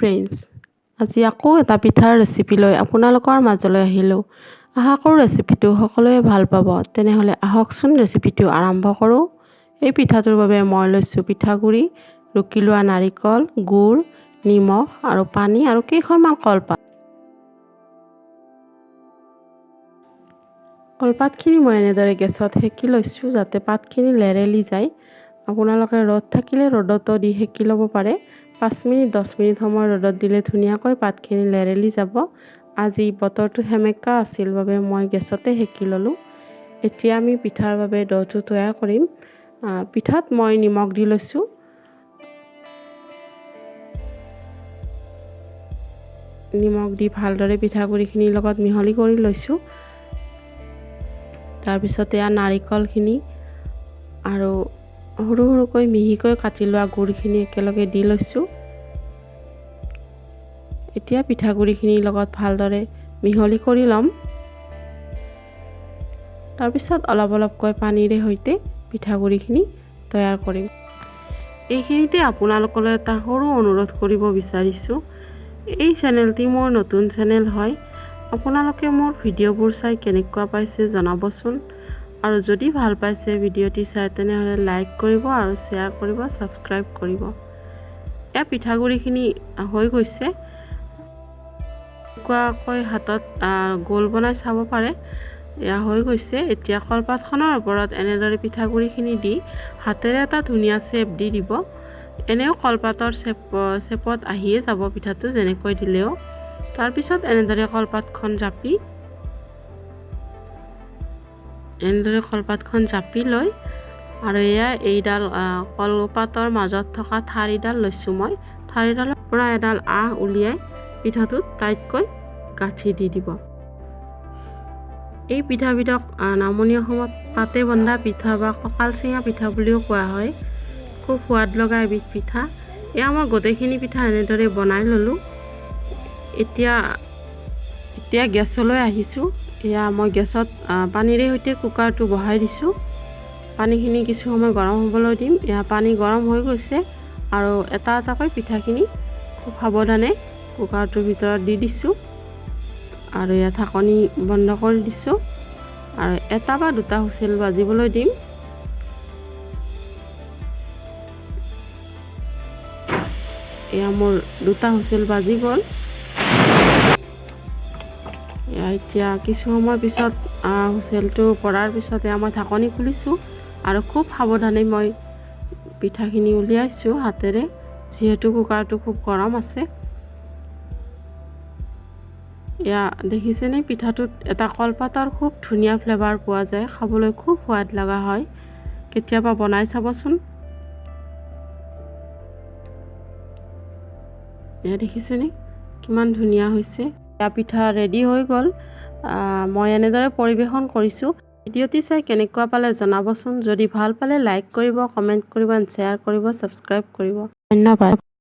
Friends, আজি আকৌ এটা পিঠাৰ ৰেচিপি লৈ আপোনালোকৰ মাজলৈ আহিলোঁ। আশা কৰোঁ ৰেচিপিটো সকলোৱে ভাল পাব। তেনেহ'লে আহকচোন ৰেচিপিটো আৰম্ভ কৰোঁ। এই পিঠাটোৰ বাবে মই লৈছোঁ পিঠাগুড়ি, ৰুকি লোৱা নাৰিকল, গুড়, নিমখ আৰু পানী আৰু কেইখনমান কলপাত। কলপাতখিনি মই এনেদৰে গেছত সেকি লৈছোঁ যাতে পাতখিনি লেৰেলি যায়। আপোনালোকে ৰ'দ থাকিলে ৰ'দতো দি সেকি ল'ব পাৰে। 5 মিনিট 10 মিনিট সময় ৰ'দত দিলে ধুনীয়াকৈ পাতখিনি লেৰেলি যাব। আজি বতৰটো সেমেকা আছিল বাবে মই গেছতে সেকি ল'লোঁ। এতিয়া আমি পিঠাৰ বাবে ডোটো তৈয়াৰ কৰিম। পিঠাত মই নিমখ দি লৈছোঁ। নিমখ দি ভালদৰে পিঠাগুড়িখিনিৰ লগত মিহলি কৰি লৈছোঁ। তাৰপিছত এয়া নাৰিকলখিনি আৰু সৰু সৰুকৈ মিহিকৈ কাটি লোৱা গুড়খিনি একেলগে দি লৈছোঁ। এতিয়া পিঠাগুড়িখিনিৰ লগত ভালদৰে মিহলি কৰি ল'ম। তাৰপিছত অলপ অলপকৈ পানীৰে সৈতে পিঠাগুড়িখিনি তৈয়াৰ কৰিম। এইখিনিতে আপোনালোকলৈ এটা সৰু অনুৰোধ কৰিব বিচাৰিছোঁ। এই চেনেলটি মোৰ নতুন চেনেল হয়। আপোনালোকে মোৰ ভিডিঅ'বোৰ চাই কেনেকুৱা পাইছে জনাবচোন। আৰু যদি ভাল পাইছে ভিডিঅ'টি চাই তেনেহ'লে লাইক কৰিব আৰু শ্বেয়াৰ কৰিব, ছাবস্ক্ৰাইব কৰিব। এয়া পিঠাগুড়িখিনি হৈ গৈছে। এনেকুৱাকৈ হাতত গোল বনাই চাব পাৰে। এয়া হৈ গৈছে। এতিয়া কলপাতখনৰ ওপৰত এনেদৰে পিঠাগুড়িখিনি দি হাতেৰে এটা ধুনীয়া শ্বেপ দি দিব। এনেও কলপাতৰ শ্বেপত আহিয়ে যাব পিঠাটো যেনেকৈ দিলেও। তাৰপিছত এনেদৰে কলপাতখন জাপি লৈ আৰু এয়া এইডাল কলপাতৰ মাজত থকা ঠাৰিডাল লৈছোঁ মই। ঠাৰিডালৰ পৰা এডাল আহ উলিয়াই পিঠাটোত টাইটকৈ গাঁঠি দি দিব। এই পিঠাবিধক নামনি অসমত পাতে বন্ধা পিঠা বা কঁকাল চিঙা পিঠা বুলিও কোৱা হয়। খুব সোৱাদ লগা এবিধ পিঠা। এয়া মই গোটেইখিনি পিঠা এনেদৰে বনাই ল'লোঁ। এতিয়া গেছলৈ আহিছোঁ। এয়া মই গেছত পানীৰে সৈতে কুকাৰটো বহাই দিছোঁ। পানীখিনি কিছু সময় গৰম হ'বলৈ দিম। এয়া পানী গৰম হৈ গৈছে আৰু এটা এটাকৈ পিঠাখিনি খুব সাৱধানে কুকাৰটোৰ ভিতৰত দি দিছোঁ আৰু এয়া ঢাকনি বন্ধ কৰি দিছোঁ আৰু এটা বা দুটা হুইচেল বাজিবলৈ দিম। এয়া মোৰ দুটা হুইচেল বাজি গ'ল। এতিয়া কিছু সময় পিছত হুইচেলটো পৰাৰ পিছত এয়া মই ঢাকনি খুলিছোঁ আৰু খুব সাৱধানে মই পিঠাখিনি উলিয়াইছোঁ হাতেৰে, যিহেতু কুকাৰটো খুব গৰম আছে। এয়া দেখিছেনে, পিঠাটোত এটা কলপাতৰ খুব ধুনীয়া ফ্লেভাৰ পোৱা যায়। খাবলৈ খুব সোৱাদ লগা হয়। কেতিয়াবা বনাই চাবচোন। এয়া দেখিছেনে কিমান ধুনীয়া হৈছে। এয়া পিঠা ৰেডি হৈ গ'ল। মই এনেদৰে পৰিৱেশন কৰিছোঁ। ভিডিঅ'টি চাই কেনেকুৱা পালে জনাবচোন। যদি ভাল পালে লাইক কৰিব, কমেণ্ট কৰিব, শ্বেয়াৰ কৰিব, ছাবস্ক্ৰাইব কৰিব। ধন্যবাদ।